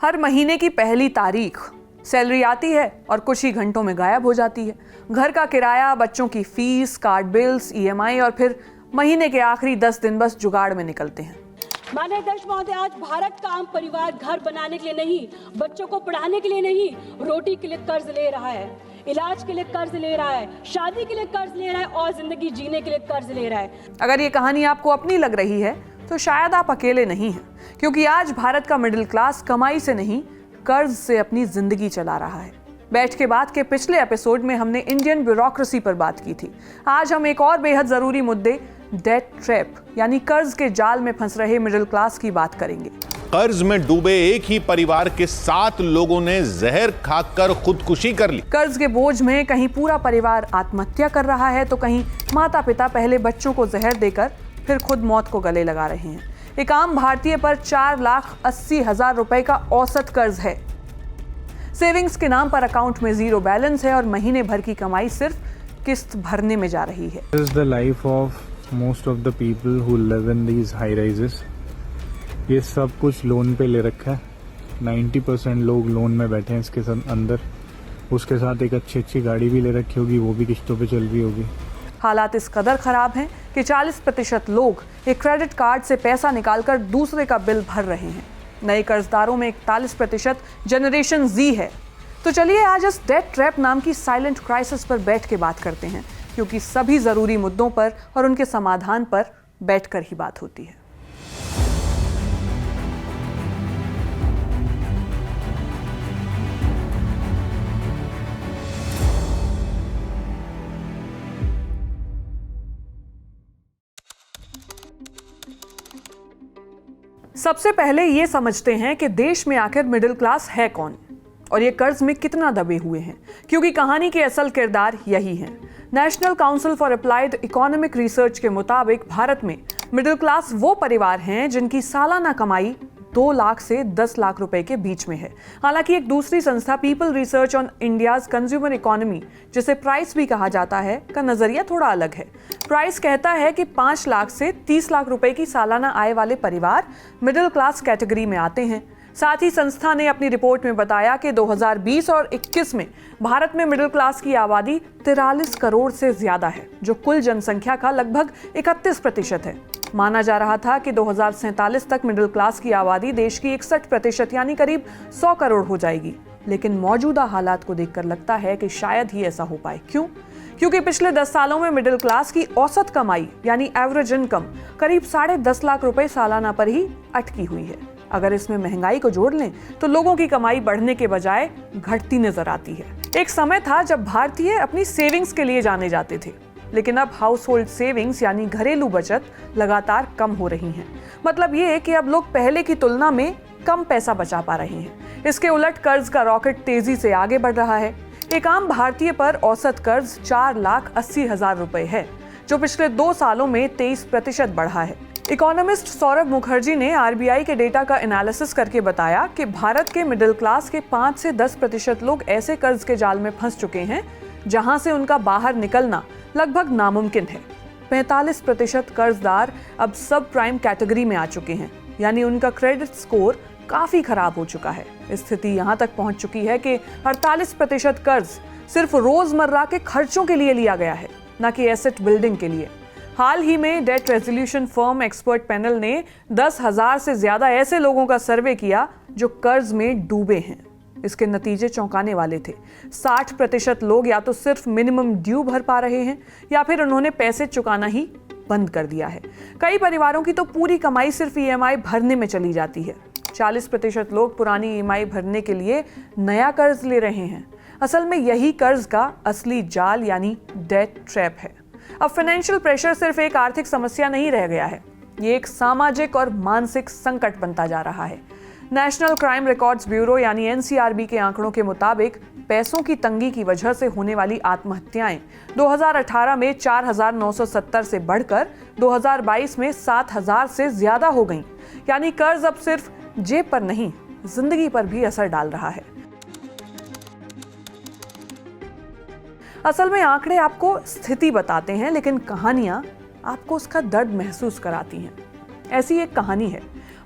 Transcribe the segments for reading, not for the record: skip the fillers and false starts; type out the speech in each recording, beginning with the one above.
हर महीने की पहली तारीख सैलरी आती है और कुछ ही घंटों में गायब हो जाती है। घर का किराया, बच्चों की फीस, कार्ड बिल्स, ईएमआई और फिर महीने के आखिरी 10 दिन बस जुगाड़ में निकलते हैं। माननीय अध्यक्ष महोदय, आज भारत का आम परिवार घर बनाने के लिए नहीं, बच्चों को पढ़ाने के लिए नहीं, रोटी के लिए कर्ज ले रहा है, इलाज के लिए कर्ज ले रहा है, शादी के लिए कर्ज ले रहा है और जिंदगी जीने के लिए कर्ज ले रहा है। अगर ये कहानी आपको अपनी लग रही है तो शायद आप अकेले नहीं हैं, क्योंकि आज भारत का मिडिल क्लास कमाई से नहीं, कर्ज से अपनी जिंदगी चला रहा है। बैठ के बात के पिछले एपिसोड में हमने इंडियन ब्यूरोक्रेसी पर बात की थी। आज हम एक और बेहद जरूरी मुद्दे, डेट ट्रैप यानी कर्ज के जाल में फंस रहे मिडिल क्लास की बात करेंगे। कर्ज में डूबे एक ही परिवार के 7 लोगों ने जहर खाकर खुदकुशी कर ली। कर्ज के बोझ में कहीं पूरा परिवार आत्महत्या कर रहा है तो कहीं माता पिता पहले बच्चों को जहर देकर फिर खुद मौत को गले लगा रहे हैं। एक आम भारतीय पर 4,80,000 रुपए का औसत कर्ज है। सेविंग्स के नाम पर अकाउंट में जीरो बैलेंस है और महीने भर की कमाई सिर्फ किस्त भरने में जा रही है। This is the life of most of the people who live in these high rises. ये सब कुछ लोन पे ले रखा है। 90% लोग लोन में बैठे हैं इसके अंदर। उसके साथ एक अच्छी गाड़ी भी ले रखी होगी, वो भी किस्तों पे चल रही होगी। हालात इस कदर खराब हैं कि 40% लोग एक क्रेडिट कार्ड से पैसा निकालकर दूसरे का बिल भर रहे हैं। नए कर्जदारों में 41% जनरेशन जी है। तो चलिए आज इस डेट ट्रैप नाम की साइलेंट क्राइसिस पर बैठ के बात करते हैं, क्योंकि सभी जरूरी मुद्दों पर और उनके समाधान पर बैठकर ही बात होती है। सबसे पहले ये समझते हैं कि देश में आखिर मिडिल क्लास है कौन और ये कर्ज में कितना दबे हुए हैं, क्योंकि कहानी के असल किरदार यही हैं। National council for applied economic research के मुताबिक भारत में मिडिल क्लास वो परिवार हैं जिनकी सालाना कमाई 2 लाख से 10 लाख रुपए के बीच में है। हालांकि एक दूसरी संस्था people research on India's consumer economy, जिसे प्राइस भी कहा जाता है, का नजरिया थोड़ा अलग है। प्राइस कहता है कि 5 लाख से 30 लाख रुपए की सालाना आय वाले परिवार मिडिल क्लास कैटेगरी में आते हैं। साथ ही संस्था ने अपनी रिपोर्ट में बताया कि 2020 और 21 में भारत में मिडिल क्लास की आबादी 43 करोड़ से ज्यादा है, जो कुल जनसंख्या का लगभग 31% है। माना जा रहा था कि 2047 तक मिडिल क्लास की आबादी देश की 61% यानी करीब 100 करोड़ हो जाएगी। लेकिन मौजूदा हालात को देखकर लगता है कि शायद ही ऐसा हो पाए। क्यों? क्योंकि पिछले 10 सालों में मिडिल क्लास की औसत कमाई यानी एवरेज इनकम करीब 10.5 लाख रुपए सालाना पर ही अटकी हुई है। अगर इसमें महंगाई को जोड़ लें तो लोगों की कमाई बढ़ने के बजाय घटती नजर आती है। एक समय था जब भारतीय अपनी सेविंग्स के लिए जाने जाते थे, लेकिन अब हाउस होल्ड सेविंग्स यानी घरेलू बचत लगातार कम हो रही हैं। मतलब ये कि अब लोग पहले की तुलना में कम पैसा बचा पा रहे हैं। इसके उलट कर्ज का रॉकेट तेजी से आगे बढ़ रहा है। एक आम भारतीय पर औसत कर्ज 4,80,000 रुपए है, जो पिछले 2 सालों में 23% बढ़ा है। इकोनॉमिस्ट सौरभ मुखर्जी ने आरबीआई के डेटा का एनालिसिस करके बताया कि भारत के मिडिल क्लास के 5 से 10% लोग ऐसे कर्ज के जाल में फंस चुके हैं जहां से उनका बाहर निकलना लगभग नामुमकिन है। 45% कर्जदार अब सब प्राइम कैटेगरी में आ चुके हैं, यानी उनका क्रेडिट स्कोर काफी खराब हो चुका है। स्थिति यहां तक पहुंच चुकी है कि 48% कर्ज सिर्फ रोजमर्रा के खर्चों के लिए लिया गया है, न कि एसेट बिल्डिंग के लिए। हाल ही में debt resolution firm expert panel ने 10,000 से ज्यादा ऐसे लोगों का सर्वे किया जो कर्ज में डूबे हैं। इसके नतीजे चौंकाने वाले थे। 60% लोग या तो सिर्फ मिनिमम ड्यू भर पा रहे हैं या फिर उन्होंने पैसे चुकाना ही बंद कर दिया है। कई परिवारों की तो पूरी कमाई सिर्फ ईएमआई भरने में चली जाती है। 40% लोग पुरानी ईएमआई भरने के लिए नया कर्ज ले रहे हैं। असल में यही कर्ज का असली जाल यानी डेट ट्रैप है। अब फाइनेंशियल प्रेशर सिर्फ एक आर्थिक समस्या नहीं रह गया है, ये एक सामाजिक और मानसिक संकट बनता जा रहा है। नेशनल क्राइम रिकॉर्ड्स ब्यूरो यानी एनसीआरबी के आंकड़ों के मुताबिक पैसों की तंगी की वजह से होने वाली आत्महत्याएं 2018 में 4,970 से बढ़कर 2022 में 7,000 से ज्यादा हो गईं। यानी कर्ज अब सिर्फ जेब पर नहीं, जिंदगी पर भी असर डाल रहा है। असल में आंकड़े आपको स्थिति बताते हैं, लेकिन कहानियां आपको उसका दर्द महसूस कराती हैं। ऐसी एक कहानी है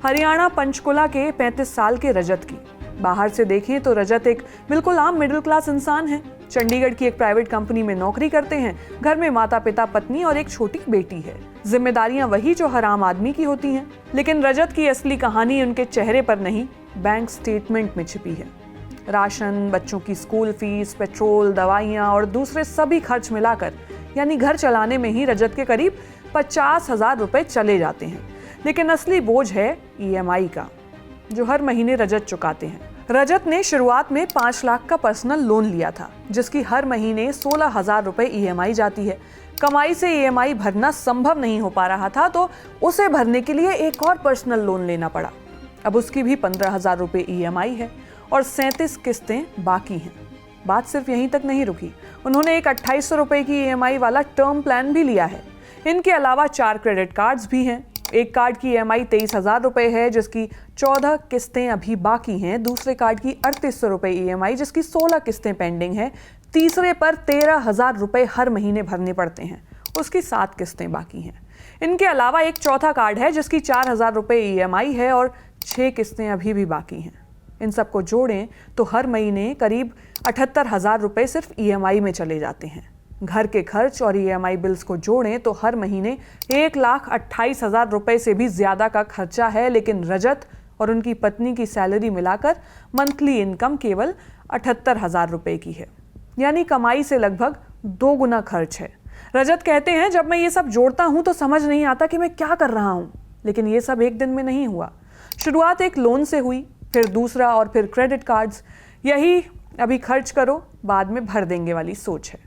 हरियाणा पंचकुला के 35 साल के रजत की। बाहर से देखें तो रजत एक बिल्कुल आम मिडिल क्लास इंसान है। चंडीगढ़ की एक प्राइवेट कंपनी में नौकरी करते हैं। घर में माता पिता, पत्नी और एक छोटी बेटी है। जिम्मेदारियां वही जो हर आम आदमी की होती हैं। लेकिन रजत की असली कहानी उनके चेहरे पर नहीं, बैंक स्टेटमेंट में छिपी है। राशन, बच्चों की स्कूल फीस, पेट्रोल, दवाइयां और दूसरे सभी खर्च मिलाकर यानी घर चलाने में ही रजत के करीब 50,000 रुपए चले जाते हैं। लेकिन असली बोझ है EMI का, जो हर महीने रजत चुकाते हैं। रजत ने शुरुआत में 5 लाख का पर्सनल लोन लिया था, जिसकी हर महीने 16,000 रुपए EMI जाती है। कमाई से EMI भरना संभव नहीं हो पा रहा था, तो उसे भरने के लिए एक और पर्सनल लोन लेना पड़ा। अब उसकी भी 15,000 रुपए EMI है और 37 किस्तें बाकी हैं। बात सिर्फ यहीं तक नहीं रुकी, उन्होंने एक 2800 रुपए की EMI वाला टर्म प्लान भी लिया है। इनके अलावा 4 क्रेडिट कार्ड्स भी हैं। एक कार्ड की EMI 23,000 रुपए है, जिसकी 14 किस्तें अभी बाकी हैं। दूसरे कार्ड की 3800 रुपए EMI, जिसकी 16 किस्तें पेंडिंग हैं। तीसरे पर 13,000 रुपए हर महीने भरने पड़ते हैं, उसकी 7 किस्तें बाकी हैं। इनके अलावा एक चौथा कार्ड है, जिसकी 4,000 रुपए EMI है और 6 किस्तें अभी भी बाकी हैं। इन सबको जोड़ें तो हर महीने करीब 78,000 रुपए सिर्फ EMI में चले जाते हैं। घर के खर्च और EMI बिल्स को जोड़ें तो हर महीने 1,28,000 रुपए से भी ज्यादा का खर्चा है। लेकिन रजत और उनकी पत्नी की सैलरी मिलाकर मंथली इनकम केवल 78,000 रुपए की है, यानी कमाई से लगभग 2 गुना खर्च है। रजत कहते हैं, जब मैं ये सब जोड़ता हूं तो समझ नहीं आता कि मैं क्या कर रहा हूं। लेकिन ये सब एक दिन में नहीं हुआ। शुरुआत एक लोन से हुई, फिर दूसरा और फिर क्रेडिट कार्ड्स। यही अभी खर्च करो बाद में भर देंगे वाली सोच है।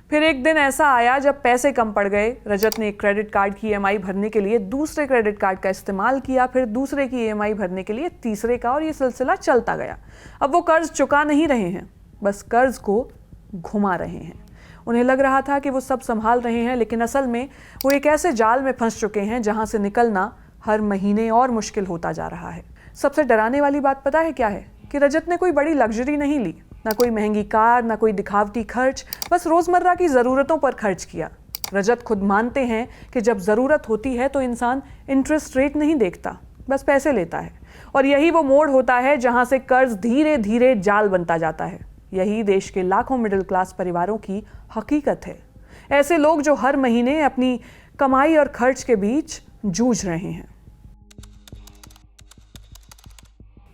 फिर एक दिन ऐसा आया जब पैसे कम पड़ गए। रजत ने एक क्रेडिट कार्ड की EMI भरने के लिए दूसरे क्रेडिट कार्ड का इस्तेमाल किया, फिर दूसरे की EMI भरने के लिए तीसरे का, और ये सिलसिला चलता गया। अब वो कर्ज चुका नहीं रहे हैं, बस कर्ज को घुमा रहे हैं। उन्हें लग रहा था कि वो सब संभाल रहे हैं, लेकिन असल में वो एक ऐसे जाल में फंस चुके हैं जहां से निकलना हर महीने और मुश्किल होता जा रहा है। सबसे डराने वाली बात पता है क्या है? कि रजत ने कोई बड़ी लग्जरी नहीं ली, ना कोई महंगी कार, ना कोई दिखावटी खर्च, बस रोजमर्रा की जरूरतों पर खर्च किया। रजत खुद मानते हैं कि जब जरूरत होती है तो इंसान इंटरेस्ट रेट नहीं देखता, बस पैसे लेता है। और यही वो मोड़ होता है जहां से कर्ज धीरे धीरे जाल बनता जाता है। यही देश के लाखों मिडिल क्लास परिवारों की हकीकत है। ऐसे लोग जो हर महीने अपनी कमाई और खर्च के बीच जूझ रहे हैं।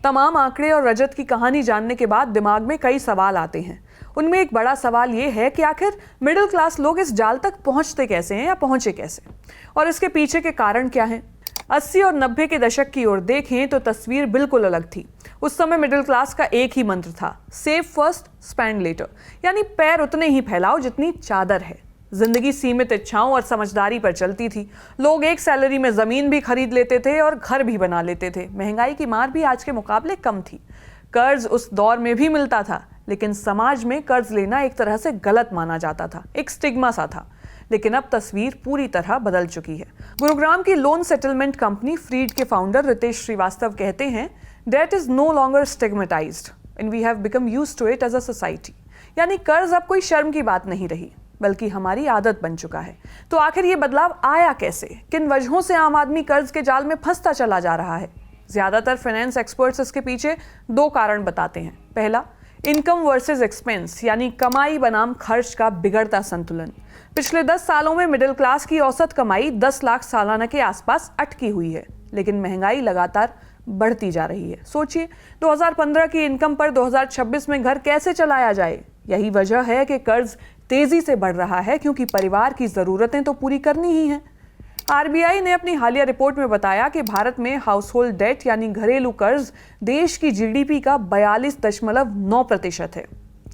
तमाम आंकड़े और रजत की कहानी जानने के बाद दिमाग में कई सवाल आते हैं। उनमें एक बड़ा सवाल ये है कि आखिर मिडिल क्लास लोग इस जाल तक पहुंचते कैसे हैं या पहुंचे कैसे, और इसके पीछे के कारण क्या हैं। 80 और 90 के दशक की ओर देखें तो तस्वीर बिल्कुल अलग थी। उस समय मिडिल क्लास का एक ही मंत्र था, सेव फर्स्ट स्पेंड लेटर, यानी पैर उतने ही फैलाओ जितनी चादर है। जिंदगी सीमित इच्छाओं और समझदारी पर चलती थी। लोग एक सैलरी में जमीन भी खरीद लेते थे और घर भी बना लेते थे। महंगाई की मार भी आज के मुकाबले कम थी। कर्ज उस दौर में भी मिलता था, लेकिन समाज में कर्ज लेना एक तरह से गलत माना जाता था, एक स्टिग्मा सा था। लेकिन अब तस्वीर पूरी तरह बदल चुकी है। गुरुग्राम की लोन सेटलमेंट कंपनी फ्रीड के फाउंडर रितेश श्रीवास्तव कहते हैं, debt is no longer stigmatized and we have become used to it as a society. यानी कर्ज अब कोई शर्म की बात नहीं रही, बल्कि हमारी आदत बन चुका है। तो आखिर ये बदलाव आया कैसे? किन वजहों से आम आदमी कर्ज के जाल में फंसता चला जा रहा है? ज्यादातर फाइनेंस एक्सपर्ट्स इसके पीछे 2 कारण बताते हैं। पहला, इनकम वर्सेस एक्सपेंस, यानी कमाई बनाम खर्च का बिगड़ता संतुलन। पिछले 10 सालों में मिडिल क्लास की औसत कमाई 10 लाख सालाना के आसपास अटकी हुई है, लेकिन महंगाई लगातार बढ़ती जा रही है। सोचिए, 2015 की इनकम पर 2026 में घर कैसे चलाया जाए? यही वजह है कि कर्ज तेजी से बढ़ रहा है, क्योंकि परिवार की जरूरतें तो पूरी करनी ही हैं। RBI ने अपनी हालिया रिपोर्ट में बताया कि भारत में हाउस होल्ड डेट यानी घरेलू कर्ज देश की GDP का 42.9% है।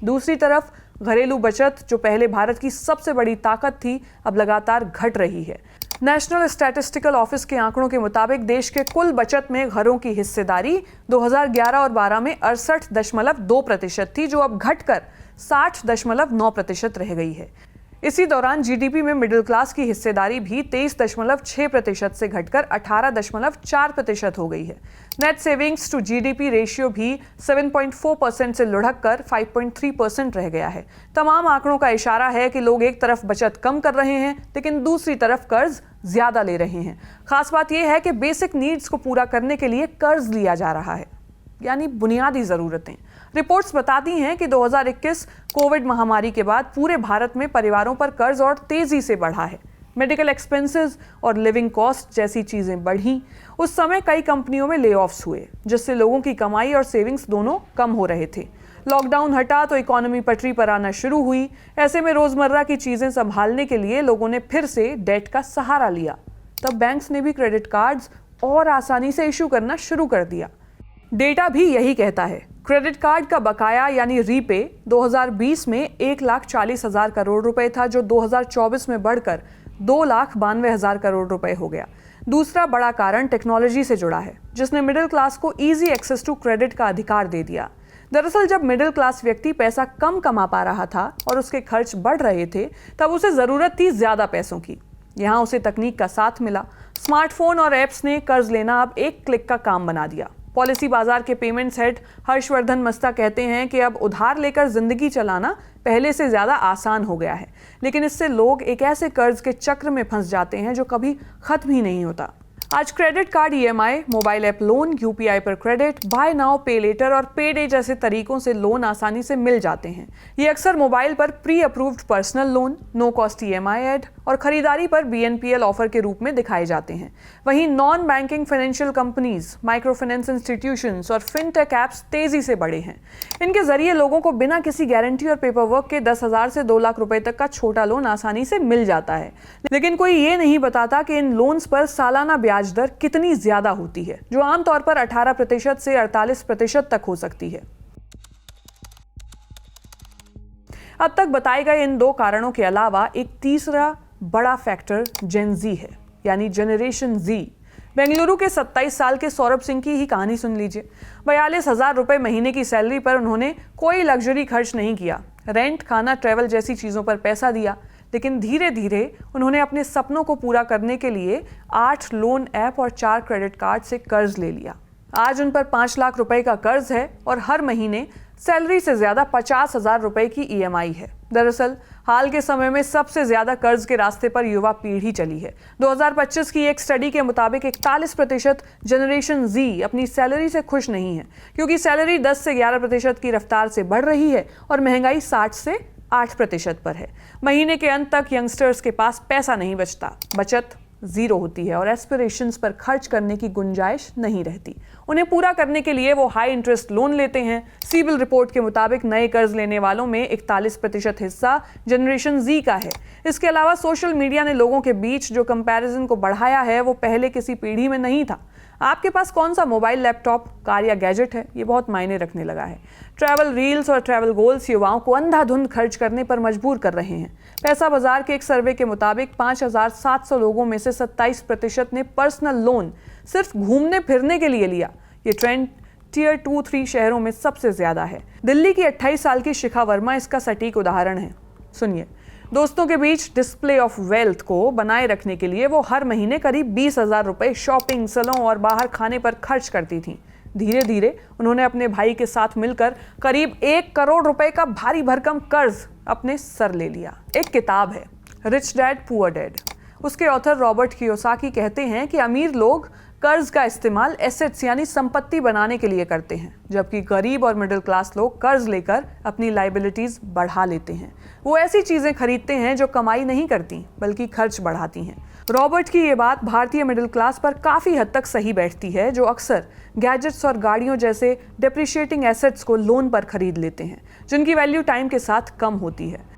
दूसरी तरफ घरेलू बचत, जो पहले भारत की सबसे बड़ी ताकत थी, अब लगातार घट रही है। नेशनल स्टैटिस्टिकल ऑफिस के आंकड़ों के मुताबिक देश के कुल बचत में घरों की हिस्सेदारी 2011 और 12 में 68.2% थी, जो अब घटकर 60.9% रह गई है। इसी दौरान GDP में मिडिल क्लास की हिस्सेदारी भी 23.6% से घटकर 18.4% हो गई है। Net savings to GDP ratio भी 7.4% से लुढ़क कर 5.3% रह गया है। तमाम आंकड़ों का इशारा है कि लोग एक तरफ बचत कम कर रहे हैं, लेकिन दूसरी तरफ कर्ज ज्यादा ले रहे हैं। खास बात यह है कि बेसिक नीड्स को पूरा करने के लिए कर्ज लिया जा रहा है। यानी बुनियादी ज़रूरतें। रिपोर्ट्स बताती हैं कि 2021 कोविड महामारी के बाद पूरे भारत में परिवारों पर कर्ज और तेज़ी से बढ़ा है। मेडिकल एक्सपेंसेस और लिविंग कॉस्ट जैसी चीज़ें बढ़ीं। उस समय कई कंपनियों में लेऑफ्स हुए, जिससे लोगों की कमाई और सेविंग्स दोनों कम हो रहे थे। लॉकडाउन हटा तो इकोनॉमी पटरी पर आना शुरू हुई। ऐसे में रोज़मर्रा की चीज़ें संभालने के लिए लोगों ने फिर से डेट का सहारा लिया। तब बैंक्स ने भी क्रेडिट कार्ड्स और आसानी से इशू करना शुरू कर दिया। डेटा भी यही कहता है। क्रेडिट कार्ड का बकाया यानी रीपे 2020 में 1,40,000 करोड़ रुपए था, जो 2024 में बढ़कर 2,92,000 करोड़ रुपए हो गया। दूसरा बड़ा कारण टेक्नोलॉजी से जुड़ा है, जिसने मिडिल क्लास को इजी एक्सेस टू क्रेडिट का अधिकार दे दिया। दरअसल जब मिडिल क्लास व्यक्ति पैसा कम कमा पा रहा था और उसके खर्च बढ़ रहे थे, तब उसे ज़रूरत थी ज़्यादा पैसों की। यहाँ उसे तकनीक का साथ मिला। स्मार्टफोन और ऐप्स ने कर्ज लेना अब एक क्लिक का काम बना दिया। पॉलिसी बाजार के पेमेंट्स हेड हर्षवर्धन मस्ता कहते हैं कि अब उधार लेकर जिंदगी चलाना पहले से ज़्यादा आसान हो गया है, लेकिन इससे लोग एक ऐसे कर्ज के चक्र में फंस जाते हैं जो कभी खत्म ही नहीं होता। आज credit card, EMI, mobile app loan, UPI पर क्रेडिट, बाय नाउ पे लेटर और पे डे जैसे तरीकों से लोन आसानी से मिल जाते हैं। ये अक्सर मोबाइल पर pre approved personal loan, no cost EMI ad और खरीदारी पर BNPL ऑफर के रूप में दिखाए जाते हैं। वहीं non banking financial companies, micro finance institutions और फिनटेक ऐप्स तेजी से बढ़े हैं। इनके जरिए लोगों को बिना किसी गारंटी और पेपर वर्क के 10,000 से 2 लाख रुपए तक का छोटा लोन आसानी से मिल जाता है। लेकिन कोई ये नहीं बताता कि इन लोन्स पर सालाना ब्याज दर कितनी ज्यादा होती है, जो आमतौर पर 18% से 48% तक हो सकती है। अब तक बताए गए इन 2 कारणों के अलावा एक तीसरा बड़ा फैक्टर जेन जी है, यानी जनरेशन जी। बेंगलुरु के 27 साल के सौरभ सिंह की ही कहानी सुन लीजिए। 42,000 रुपए महीने की सैलरी पर उन्होंने कोई लग्जरी खर्च नहीं किया। रेंट, खाना, ट्रैवल जैसी चीजों पर पैसा दिया। लेकिन धीरे धीरे उन्होंने अपने सपनों को पूरा करने के लिए 8 लोन ऐप और 4 क्रेडिट कार्ड से कर्ज ले लिया। आज उन पर 5 लाख रुपए का कर्ज है और हर महीने सैलरी से ज्यादा 50,000 रुपए की EMI है। दरअसल हाल के समय में सबसे ज्यादा कर्ज के रास्ते पर युवा पीढ़ी चली है। 2025 की एक स्टडी के मुताबिक 41% जनरेशन जी अपनी सैलरी से खुश नहीं है, क्योंकि सैलरी 10 से 11% की रफ्तार से बढ़ रही है और महंगाई 60 से 8% पर है। महीने के अंत तक यंगस्टर्स के पास पैसा नहीं बचता, बचत जीरो होती है और एस्पिरेशंस पर खर्च करने की गुंजाइश नहीं रहती। उन्हें पूरा करने के लिए वो हाई इंटरेस्ट लोन लेते हैं। सिबिल रिपोर्ट के मुताबिक नए कर्ज लेने वालों में 41% हिस्सा जनरेशन जी का है। इसके अलावा सोशल मीडिया ने लोगों के बीच जो कंपैरिजन को बढ़ाया है, वो पहले किसी पीढ़ी में नहीं था। आपके पास कौन सा मोबाइल, लैपटॉप, कार या गैजेट है, ये बहुत मायने रखने लगा है। ट्रैवल रील्स और ट्रैवल गोल्स युवाओं को अंधाधुंध खर्च करने पर मजबूर कर रहे हैं। पैसा बाजार के एक सर्वे के मुताबिक 5,700 लोगों में से 27% ने पर्सनल लोन सिर्फ घूमने फिरने के लिए लिया। ये ट्रेंड टियर 2-3 शहरों में सबसे ज्यादा है। दिल्ली की 28 साल की शिखा वर्मा इसका सटीक उदाहरण है। सुनिए, दोस्तों के बीच डिस्प्ले ऑफ वेल्थ को बनाए रखने के लिए वो हर महीने करीब 20,000 रुपए शॉपिंग, सैलून और बाहर खाने पर खर्च करती थीं। धीरे धीरे उन्होंने अपने भाई के साथ मिलकर करीब 1 करोड़ रुपए का भारी भरकम कर्ज अपने सर ले लिया। एक किताब है, रिच डैड पुअर डैड। उसके ऑथर रॉबर्ट कियोसाकी कहते हैं कि अमीर लोग कर्ज का इस्तेमाल एसेट्स यानी संपत्ति बनाने के लिए करते हैं, जबकि गरीब और मिडिल क्लास लोग कर्ज लेकर अपनी लाइबिलिटीज बढ़ा लेते हैं। वो ऐसी चीजें खरीदते हैं जो कमाई नहीं करती बल्कि खर्च बढ़ाती हैं। रॉबर्ट की ये बात भारतीय मिडिल क्लास पर काफी हद तक सही बैठती है, जो अक्सर गैजेट्स और गाड़ियों जैसे डेप्रिशिएटिंग एसेट्स को लोन पर खरीद लेते हैं, जिनकी वैल्यू टाइम के साथ कम होती है।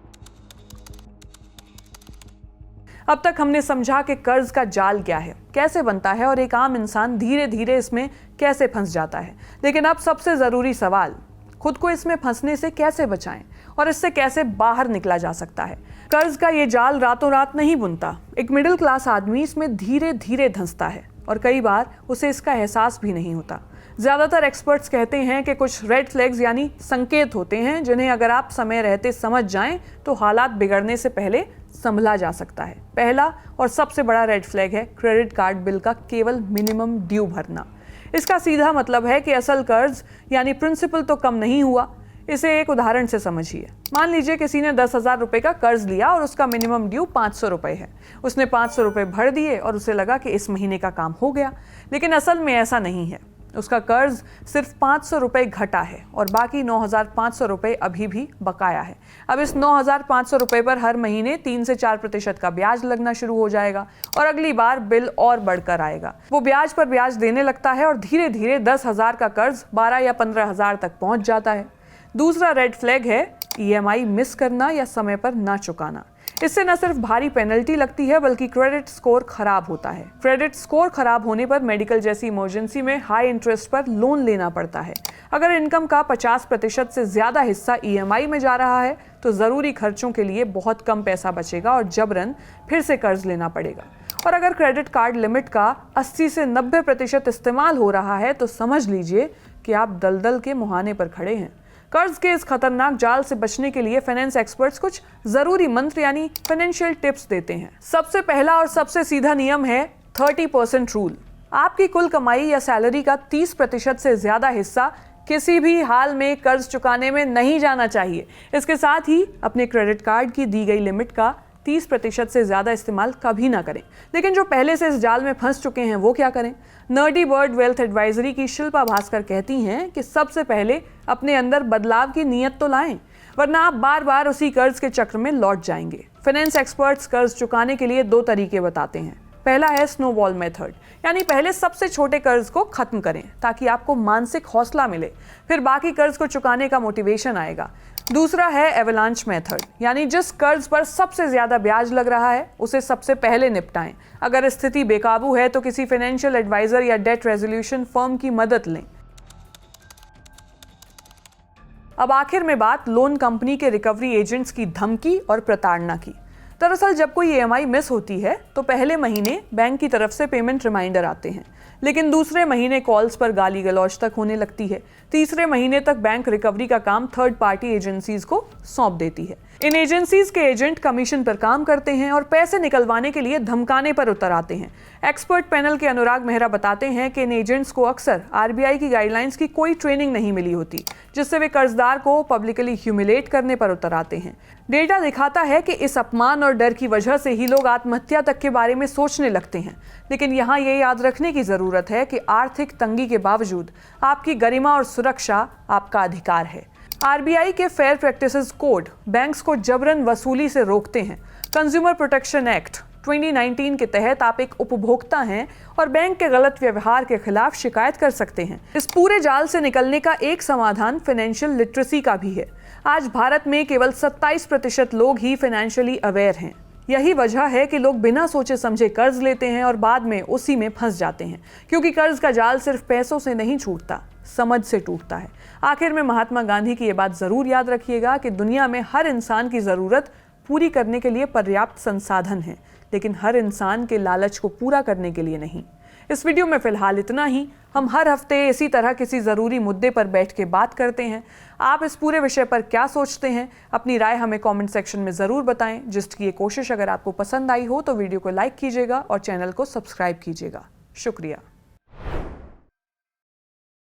अब तक हमने समझा कि कर्ज का जाल क्या है, कैसे बनता है और एक आम इंसान धीरे धीरे इसमें कैसे फंस जाता है। लेकिन अब सबसे जरूरी सवाल, खुद को इसमें फंसने से कैसे बचाएं और इससे कैसे बाहर निकला जा सकता है। कर्ज का ये जाल रातों रात नहीं बुनता। एक मिडिल क्लास आदमी इसमें धीरे धीरे धंसता है और कई बार उसे इसका एहसास भी नहीं होता। ज्यादातर एक्सपर्ट्स कहते हैं कि कुछ रेड फ्लैग्स यानी संकेत होते हैं, जिन्हें अगर आप समय रहते समझ जाएं तो हालात बिगड़ने से पहले संभला जा सकता है। पहला और सबसे बड़ा रेड फ्लैग है क्रेडिट कार्ड बिल का केवल मिनिमम ड्यू भरना। इसका सीधा मतलब है कि असल कर्ज यानी प्रिंसिपल तो कम नहीं हुआ। इसे एक उदाहरण से समझिए। मान लीजिए किसी ने 10,000 रुपए का कर्ज लिया और उसका मिनिमम ड्यू 500 रुपए है। उसने 500 रुपए भर दिए और उसे लगा कि इस महीने का काम हो गया, लेकिन असल में ऐसा नहीं है। उसका कर्ज सिर्फ 500 रुपये घटा है और बाकी 9,500 रुपये अभी भी बकाया है। अब इस 9,500 रुपये पर हर महीने 3 से 4% का ब्याज लगना शुरू हो जाएगा और अगली बार बिल और बढ़कर आएगा। वो ब्याज पर ब्याज देने लगता है और धीरे धीरे 10,000 का कर्ज 12 या 15,000 तक पहुंच जाता है। दूसरा रेड फ्लैग है EMI मिस करना या समय पर ना चुकाना। इससे न सिर्फ भारी पेनल्टी लगती है बल्कि क्रेडिट स्कोर खराब होता है। क्रेडिट स्कोर खराब होने पर मेडिकल जैसी इमरजेंसी में हाई इंटरेस्ट पर लोन लेना पड़ता है। अगर इनकम का 50% से ज्यादा हिस्सा EMI में जा रहा है तो जरूरी खर्चों के लिए बहुत कम पैसा बचेगा और जबरन फिर से कर्ज लेना पड़ेगा। और अगर क्रेडिट कार्ड लिमिट का 80 से 90% इस्तेमाल हो रहा है तो समझ लीजिए कि आप दलदल के मुहाने पर खड़े हैं। कर्ज के इस खतरनाक जाल से बचने के लिए फाइनेंस एक्सपर्ट्स कुछ जरूरी मंत्र यानी फाइनेंशियल टिप्स देते हैं। सबसे पहला और सबसे सीधा नियम है 30% रूल। आपकी कुल कमाई या सैलरी का 30% से ज्यादा हिस्सा किसी भी हाल में कर्ज चुकाने में नहीं जाना चाहिए। इसके साथ ही अपने क्रेडिट कार्ड की दी गई लिमिट का 30% से ज्यादा इस्तेमाल कभी ना करें। लेकिन जो पहले से इस जाल में फंस चुके हैं वो क्या करें? नर्डी बर्ड वेल्थ एडवाइजरी की शिल्पा भास्कर कहती हैं कि सबसे पहले अपने अंदर बदलाव की नीयत तो लाएं, वरना आप बार बार उसी कर्ज के चक्र में लौट जाएंगे। फाइनेंस एक्सपर्ट्स कर्ज चुकाने के लिए 2 तरीके बताते हैं। पहला है स्नोबॉल मेथड, यानी पहले सबसे छोटे कर्ज को खत्म करें ताकि आपको मानसिक हौसला मिले, फिर बाकी कर्ज को चुकाने का मोटिवेशन आएगा। दूसरा है एवलांच मेथड, यानी जिस कर्ज पर सबसे ज्यादा ब्याज लग रहा है उसे सबसे पहले निपटाएं। अगर स्थिति बेकाबू है तो किसी फाइनेंशियल एडवाइजर या डेट रेजोल्यूशन फर्म की मदद लें। अब आखिर में बात लोन कंपनी के रिकवरी एजेंट्स की धमकी और प्रताड़ना की। दरअसल जब कोई EMI मिस होती है तो पहले महीने बैंक की तरफ से पेमेंट रिमाइंडर आते हैं, लेकिन दूसरे महीने कॉल्स पर गाली गलौज तक होने लगती है। तीसरे महीने तक बैंक रिकवरी का काम थर्ड पार्टी एजेंसीज को सौंप देती है। इन एजेंसीज के एजेंट कमीशन पर काम करते हैं और पैसे निकलवाने के लिए धमकाने पर उतर आते हैं। एक्सपर्ट पैनल के अनुराग मेहरा बताते हैं कि इन एजेंट्स को अक्सर RBI की गाइडलाइंस की कोई ट्रेनिंग नहीं मिली होती, जिससे वे कर्जदार को पब्लिकली ह्यूमिलेट करने पर उतर आते हैं। डेटा दिखाता है कि इस अपमान और डर की वजह से ही लोग आत्महत्या तक के बारे में सोचने लगते हैं। लेकिन यहाँ ये याद रखने की जरूरत है कि आर्थिक तंगी के बावजूद आपकी गरिमा और सुरक्षा आपका अधिकार है। RBI के फेयर प्रैक्टिसेस कोड बैंक्स को जबरन वसूली से रोकते हैं। कंज्यूमर प्रोटेक्शन एक्ट 2019 के तहत आप एक उपभोक्ता हैं और बैंक के गलत व्यवहार के खिलाफ शिकायत कर सकते हैं। इस पूरे जाल से निकलने का एक समाधान फाइनेंशियल लिटरेसी का भी है। आज भारत में केवल 27% लोग ही फाइनेंशियली अवेयर हैं। यही वजह है कि लोग बिना सोचे समझे कर्ज लेते हैं और बाद में उसी में फंस जाते हैं, क्योंकि कर्ज का जाल सिर्फ पैसों से नहीं छूटता, समझ से टूटता है। आखिर में महात्मा गांधी की ये बात जरूर याद रखिएगा कि दुनिया में हर इंसान की जरूरत पूरी करने के लिए पर्याप्त संसाधन है, लेकिन हर इंसान के लालच को पूरा करने के लिए नहीं। इस वीडियो में फिलहाल इतना ही। हम हर हफ्ते इसी तरह किसी ज़रूरी मुद्दे पर बैठ के बात करते हैं। आप इस पूरे विषय पर क्या सोचते हैं? अपनी राय हमें कमेंट सेक्शन में ज़रूर बताएं। जिसकी ये कोशिश अगर आपको पसंद आई हो तो वीडियो को लाइक कीजिएगा और चैनल को सब्सक्राइब कीजिएगा। शुक्रिया।